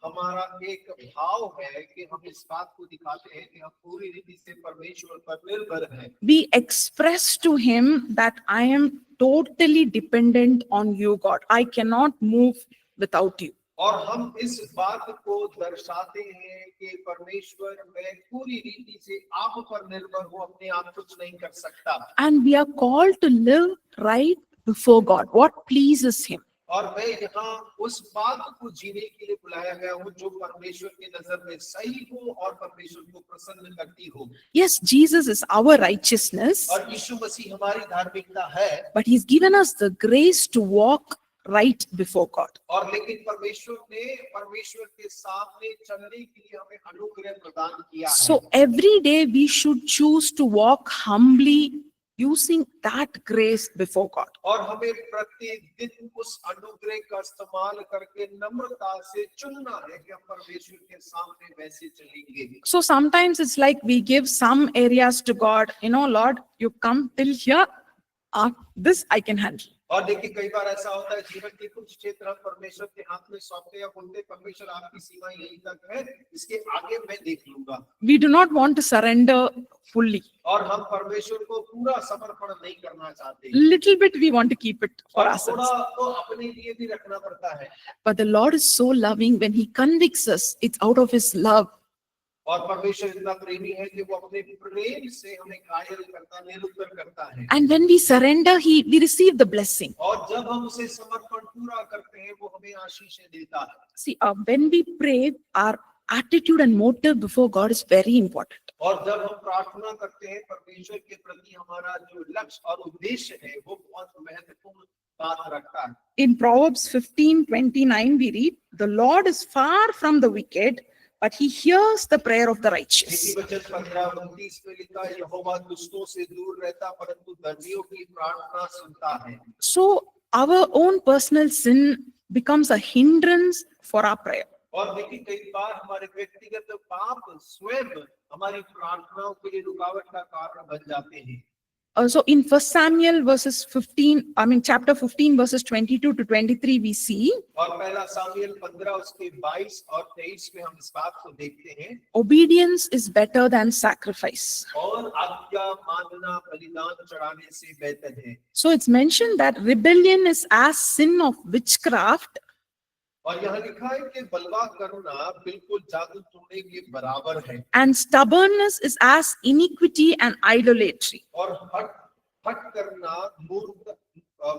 हमारा एक भाव है कि हम इस बात को दिखाते हैं कि हम पूरी रीति से परमेश्वर पर निर्भर हैं। We express to him that I am totally dependent on you, God. I cannot move without you. और हम इस बात को दर्शाते हैं कि परमेश्वर मैं पूरी रीति से आप पर निर्भर हूँ, अपने आप कुछ नहीं कर सकता। And we are called to live right before God, what pleases him. और मैं यहाँ उस बात को जीने के लिए बुलाया गया हूँ जो परमेश्वर की नजर में सही हो और परमेश्वर को प्रसन्न करती हो। Yes, Jesus is our righteousness, और यीशु मसीह हमारी धार्मिकता है, but he's given us the grace to walk right before God. और लेकिन परमेश्वर ने परमेश्वर के सामने चलने के लिए हमें अनुग्रह प्रदान किया है। So every day we should choose to walk humbly using that grace before God. और हमें प्रतिदिन उस अनुग्रह का इस्तेमाल करके नम्रता से चुनना है कि हम परमेश्वर के सामने वैसे चलेंगे। So sometimes it's like we give some areas to God, Lord, you come till here, this I can handle. और देखिए कई बार ऐसा होता है जीवन के कुछ क्षेत्र हम परमेश्वर के हाथ में सौंपते या बोलते परमेश्वर आपकी सीमा यहीं तक है, इसके आगे मैं देख लूंगा। We do not want to surrender fully. और हम परमेश्वर को पूरा समर्पण नहीं करना चाहते। Little bit we want to keep it for और ourselves. थोड़ा तो अपने लिए भी रखना पड़ता है। But the Lord is so loving when he convicts us, it's out of his love. और परमेश्वर इतना प्रेमी है कि वो अपने प्रेम से हमें घायल करता, निरुत्तर करता है। And when we surrender, we receive the blessing. और जब हम उसे समर्पण पूरा करते हैं वो हमें आशीषें देता है। See, when we pray, our attitude and motive before God is very important. और जब हम प्रार्थना करते हैं परमेश्वर के प्रति हमारा जो लक्ष्य और उद्देश्य है वो बहुत महत्वपूर्ण बात रखता है। In Proverbs 15:29 we read, the Lord is far from the wicked, but he hears the prayer of the righteous. नीतिवचन 15:29 में लिखा है यहोवा दुष्टों से दूर रहता परंतु धर्मियों की प्रार्थना सुनता है। So our own personal sin becomes a hindrance for our prayer. और देखिए कई बार हमारे व्यक्तिगत पाप स्वयं हमारी प्रार्थनाओं के लिए रुकावट का कारण बन जाते हैं। So in 1 Samuel chapter 15 verses 22 to 23 we see और पहला सामुएल 15 उसके 22 और 23 में हम इस बात को देखते हैं, obedience is better than sacrifice. और आज्ञा मानना बलिदान चढ़ाने से बेहतर है। So it's mentioned that rebellion is as sin of witchcraft, और यहाँ लिखा है कि बलवा करना बिल्कुल जादू टोने के बराबर है, and stubbornness is as iniquity and idolatry. और हट करना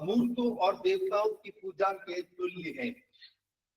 मूर्तों और देवताओं की पूजा के तुल्य है।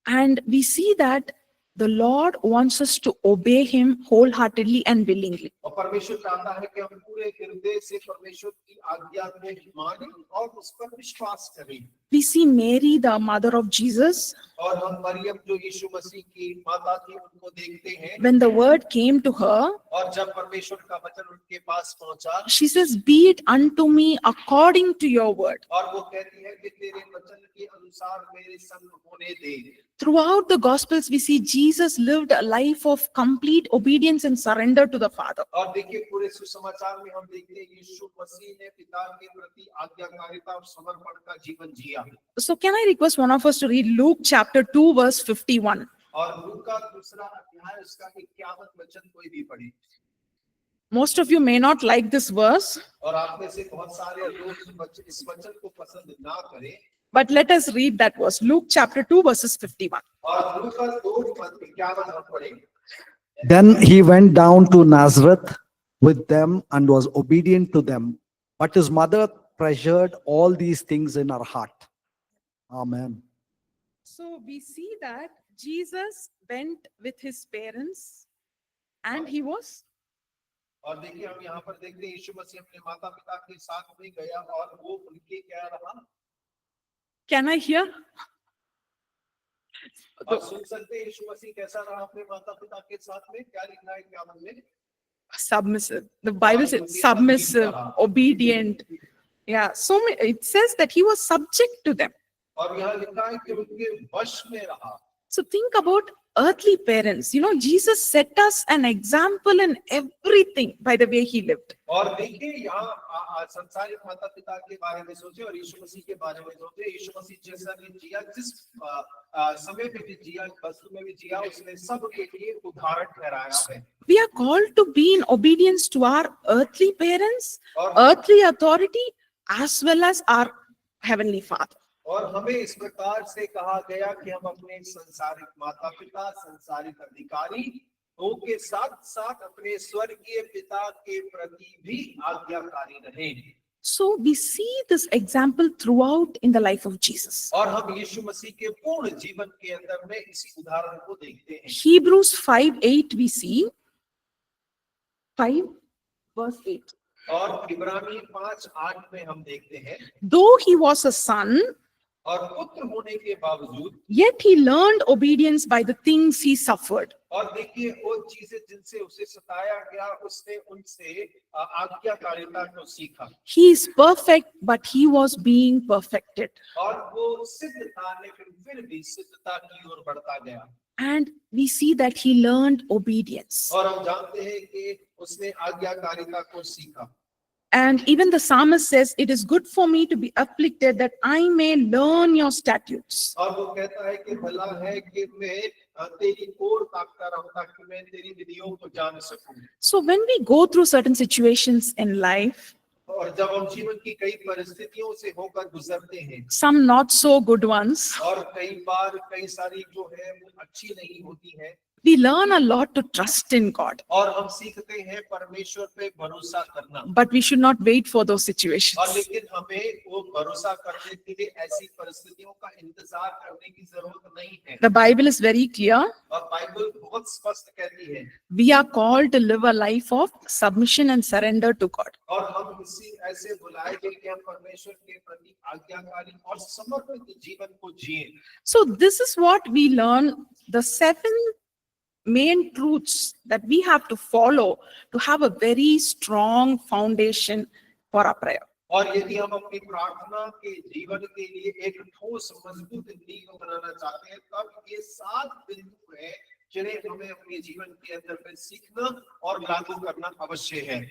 And we see that the Lord wants us to obey him wholeheartedly and willingly. और परमेश्वर चाहता है कि हम पूरे हृदय से परमेश्वर की आज्ञा को मानें और उस पर विश्वास करें। We see Mary, the mother of Jesus, और हम मरियम जो यीशु मसीह की माता थी उनको देखते हैं, when the word came to her, और जब परमेश्वर का वचन उनके पास पहुंचा, she says, "Be it unto me according to your word." और वो कहती है कि तेरे वचन के अनुसार मेरे संग होने दे। Throughout the Gospels, we see Jesus lived a life of complete obedience and surrender to the Father. और देखिए पूरे सुसमाचार में हम देखते हैं यीशु मसीह ने पिता के प्रति आज्ञाकारिता और समर्पण का जीवन जिया। So can I request one of us to read Luke chapter 2 verse 51? और लूका दूसरा अध्याय उसका 51 वचन कोई भी पढ़े। Most of you may not like this verse, और आप में से बहुत सारे लोग इस वचन को पसंद ना करें, but let us read that verse. Luke chapter 2 verses 51. और लूका 2:51 हम पढ़ें। Then he went down to Nazareth with them and was obedient to them. But his mother treasured all these things in her heart. Amen. So we see that Jesus went with his parents and he was और देखिए हम यहाँ पर देखते हैं यीशु मसीह अपने माता पिता के साथ में गया और वो उनके क्या रहा। Can I hear? और सुन सकते हैं यीशु मसीह कैसा रहा अपने माता पिता के साथ में, क्या लिखा है क्या में? Submissive. The Bible says submissive, obedient. Yeah. So it says that he was subject to them. और यहाँ लिखा है कि उनके वश में रहा। So think about earthly parents. You know, Jesus set us an example in everything by the way he lived. और देखिए यहाँ संसारिक माता पिता के बारे में सोचे और यीशु मसीह के बारे में सोचे। यीशु मसीह जैसा भी जिया, जिस समय में भी जिया, वस्तु में भी जिया, उसने सब के लिए उदाहरण ठहराया है। We are called to be in obedience to our earthly parents, और earthly authority, as well as our heavenly Father. और हमें इस प्रकार से कहा गया कि हम अपने संसारिक माता पिता, संसारिक अधिकारी के साथ साथ अपने स्वर्गीय पिता के प्रति भी आज्ञाकारी रहें। So we see this example throughout in the life of Jesus. और हम यीशु मसीह के पूर्ण जीवन के अंदर में इसी उदाहरण को देखते हैं। Hebrews 5:8 we see 5 verse 8. और इब्रानी 5:8 में हम देखते हैं, Though he was a son, और पुत्र होने के बावजूद yet he learned obedience by the things he suffered. और देखिए वो चीजें जिनसे उसे सताया गया, उसने उनसे आज्ञाकारिता को सीखा। He is perfect, but he was being perfected. और वो सिद्ध था लेकिन फिर भी सिद्धता की ओर बढ़ता गया। And we see that he learned obedience. और हम जानते हैं कि उसने आज्ञाकारिता को सीखा। And even the psalmist says, "It is good for me to be afflicted that I may learn your statutes." और वो कहता है कि भला है कि मैं तेरी ओर ताकता रहूं ताकि मैं तेरी विधियों को जान सकूं। So when we go through certain situations in life, और जब हम जीवन की कई परिस्थितियों से होकर गुजरते हैं, some not so good ones, और कई बार कई सारी जो है वो अच्छी नहीं होती है, we learn a lot to trust in God. और हम सीखते हैं परमेश्वर पे भरोसा करना। But we should not wait for those और situations. लेकिन हमें वो भरोसा करने के लिए ऐसी परिस्थितियों का इंतजार करने की जरूरत नहीं है। The Bible is very clear. और बाइबल बहुत स्पष्ट कहती है, We are called to live a life of submission and surrender to God. और हम इसी ऐसे बुलाए गए कि हम परमेश्वर के प्रति आज्ञाकारी और समर्पित जीवन को जिए। So this is what we learn, the 7 main truths that we have to follow to have a very strong foundation for our prayer. और यदि हम अपनी प्रार्थना के जीवन के लिए एक ठोस मजबूत नींव बनाना चाहते हैं, तब ये 7 बिंदु है जिन्हें हमें अपने जीवन के अंदर में सीखना और लागू करना अवश्य है।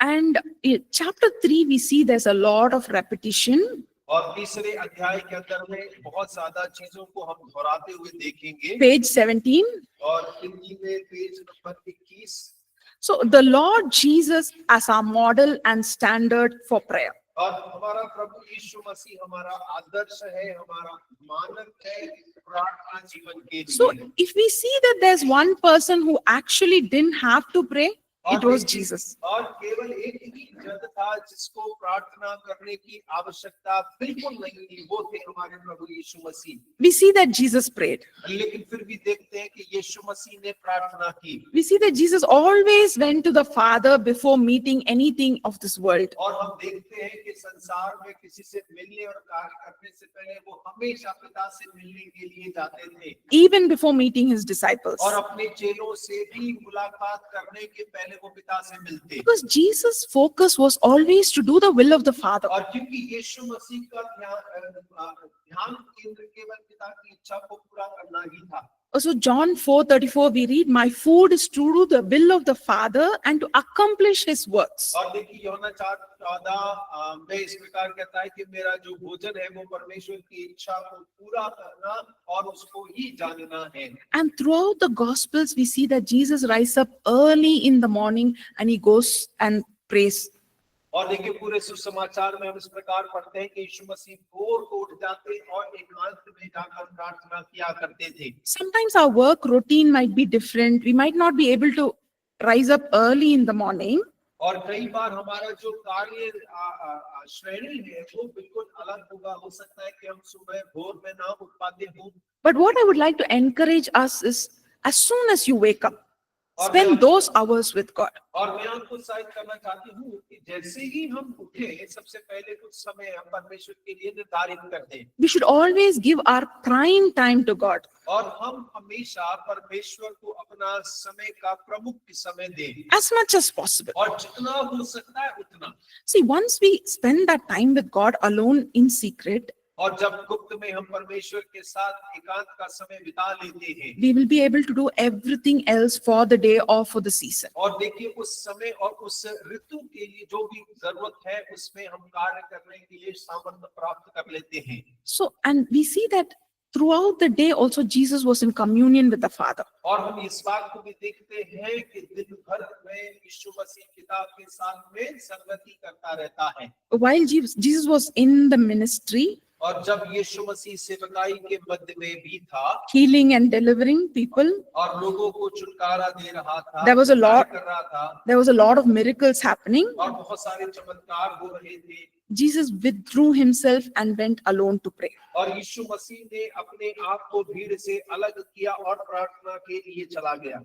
And in chapter 3, we see there's a lot of repetition. और तीसरे अध्याय के अंदर में बहुत ज्यादा चीजों को हम दोहराते हुए देखेंगे। Page 17. और हिंदी में page number 21। So the Lord Jesus as our model and standard for prayer. और हमारा प्रभु यीशु मसीह हमारा आदर्श है, हमारा मानक है प्रार्थना जीवन के So लिए। if we see that there's one person who actually didn't have to pray, it was Jesus. और केवल एक ही जन था जिसको प्रार्थना करने की आवश्यकता बिल्कुल नहीं थी, वो थे हमारे प्रभु यीशु मसीह। We see that Jesus prayed. लेकिन फिर भी देखते हैं कि यीशु मसीह ने प्रार्थना की। We see that Jesus always went to the Father before meeting anything of this world. और हम देखते हैं कि संसार में किसी से मिलने और कार्य करने से पहले वो हमेशा पिता से मिलने के लिए जाते थे। Even before meeting his disciples. और अपने चेलों से भी मुलाकात करने के पहले वो पिता से मिलते। Because Jesus' focus was always to do the will of the Father. और क्योंकि यीशु मसीह का ध्यान केंद्र केवल पिता की इच्छा को पूरा करना ही था। So John 4:34 we read, my food is to do the will of the Father and to accomplish his works. और देखिए यूहन्ना 4:14 में इस प्रकार कहता है कि मेरा जो भोजन है वो परमेश्वर की इच्छा को पूरा करना और उसको ही जानना है। And throughout the Gospels, we see that Jesus rises up early in the morning and he goes and prays. और देखिए पूरे सुसमाचार में हम इस प्रकार पढ़ते हैं कि यीशु मसीह भोर को उठ जाते और एकांत में जाकर प्रार्थना किया करते थे। Sometimes our work routine might be different. We might not be able to rise up early in the morning. और कई बार हमारा जो कार्य श्रेणी है वो बिल्कुल अलग होगा। हो सकता है कि हम सुबह भोर में ना उठ पाते हों। But what I would like to encourage us is, as soon as you wake up, spend those hours with God. और मैं आपको उत्साहित करना चाहती हूँ कि जैसे ही हम उठे सबसे पहले कुछ समय हम परमेश्वर के लिए निर्धारित कर दें। We should always give our prime time to God. और हम हमेशा परमेश्वर को अपना समय का प्रमुख समय दें। As much as possible. और जितना हो सकता है उतना। See, once we spend that time with God alone in secret, और जब गुप्त में हम परमेश्वर के साथ एकांत का समय बिता लेते हैं, we will be able to do everything else for the day or for the season. और देखिए उस समय और उस ऋतु के लिए जो भी जरूरत है उसमें हम कार्य करने के लिए सामर्थ्य प्राप्त कर लेते हैं। So, and we see that throughout the day also Jesus was in communion with the Father. और हम इस बात को भी देखते हैं कि दिन भर में यीशु मसीह पिता के साथ में संगति करता रहता है। While Jesus was in the ministry, और जब यीशु मसीह सेवकाई के मध्य में भी था, healing and delivering people, और लोगों को छुटकारा दे रहा था, There was a lot- कर रहा था, there was a lot of miracles happening. और बहुत सारे चमत्कार हो रहे थे। Jesus withdrew himself and went alone to pray. और यीशु मसीह ने अपने आप को भीड़ से अलग किया और प्रार्थना के लिए चला गया।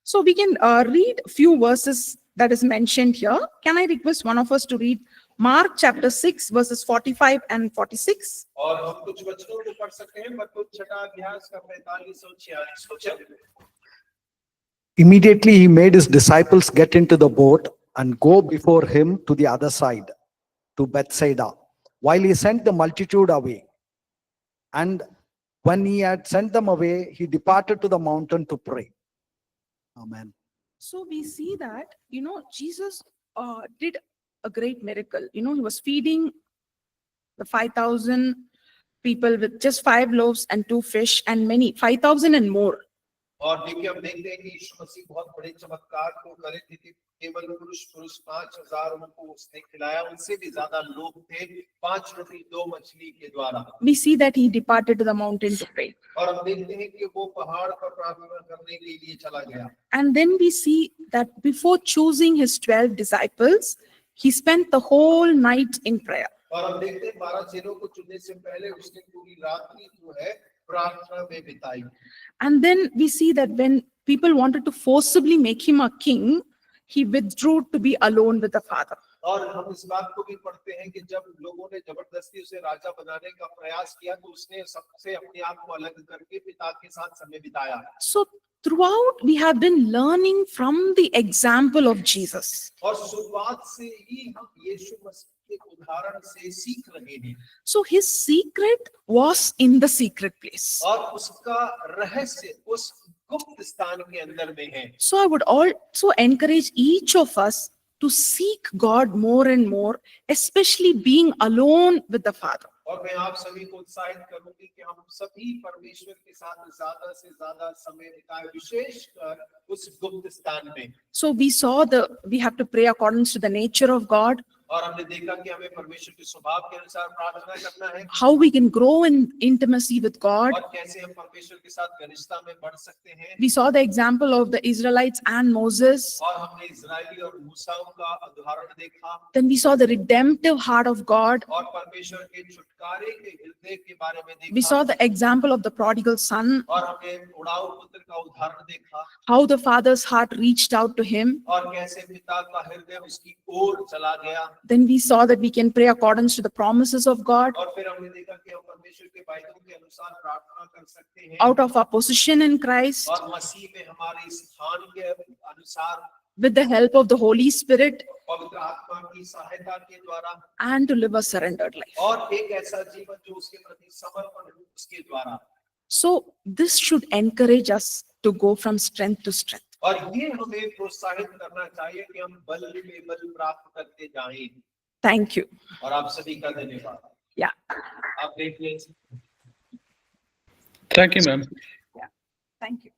So we can read few verses that is mentioned here. Can I request one of us to read Mark chapter 6 verses 45 and 46? और हम कुछ वचनों को पढ़ सकते हैं, मत्ती 6 अध्याय का 45 और 46। Immediately he made his disciples get into the boat and go before him to the other side, to Bethsaida, while he sent the multitude away. And when he had sent them away, he departed to the mountain to pray. Amen. So we see that, Jesus did a great miracle. He was feeding the 5,000 people with just 5 loaves and 2 fish, and many 5,000 and more. और देखिए हम देखते हैं कि यीशु मसीह बहुत बड़े चमत्कार को करे थे कि केवल पुरुष 5,000 उनको उसने खिलाया, उनसे भी ज्यादा लोग थे 5 रोटी 2 मछली के द्वारा। We see that he departed to the mountain to pray. और हम देखते हैं कि वो पहाड़ पर प्रार्थना करने के लिए चला गया। And then we see that before choosing his 12 disciples, he spent the whole night in prayer. और हम देखते हैं 12 चेलों को चुनने से पहले उसने पूरी रात्रि जो है प्रार्थना में बिताई। And then we see that when people wanted to forcibly make him a king, he withdrew to be alone with the Father. और हम इस बात को भी पढ़ते हैं कि जब लोगों ने जबरदस्ती उसे राजा बनाने का प्रयास किया तो उसने सबसे अपने आप को अलग करके पिता के साथ समय बिताया। So throughout we have been learning from the example of Jesus. और शुरुआत से ही हम यीशु मसीह के उदाहरण से सीख रहे हैं। So his secret was in the secret place. और उसका रहस्य उस गुप्त स्थान के अंदर में है। So I would also encourage each of us to seek God more and more, especially being alone with the Father. और मैं आप सभी को उत्साहित करूंगी कि हम सभी परमेश्वर के साथ ज्यादा से ज्यादा समय बिताएं, विशेषकर उस गुप्त स्थान में। So we have to pray according to the nature of God, और हमने देखा कि हमें परमेश्वर के स्वभाव के अनुसार प्रार्थना करना है how we can grow in intimacy with God. और कैसे हम परमेश्वर के साथ घनिष्ठता में बढ़ सकते हैं। We saw the example of the Israelites and Moses. और हमने इजरायली और मूसा का उदाहरण देखा Then we saw the redemptive heart of God. और परमेश्वर के छुटकारे के हृदय के बारे में We देखा saw the example of the prodigal son, और हमने उड़ाऊ पुत्र का उदाहरण देखा how the father's heart reached out to him. और कैसे पिता का हृदय उसकी ओर चला गया। Then we saw that we can pray according to the promises of God, और फिर हमने देखा कि हम परमेश्वर के वायदों के अनुसार प्रार्थना कर सकते हैं out of our position in Christ, और मसीह में हमारे स्थान के अनुसार with the help of the Holy Spirit, पवित्र आत्मा की सहायता के द्वारा and to live a surrendered life. और एक ऐसा जीवन जो उसके प्रति समर्पण है उसके द्वारा। So this should encourage us to go from strength to strength. और ये हमें प्रोत्साहित करना चाहिए कि हम बल में बल प्राप्त करते जाएं। Thank you. और आप सभी का धन्यवाद। Yeah. आप देख लीजिए। Thank you, ma'am. Thank you.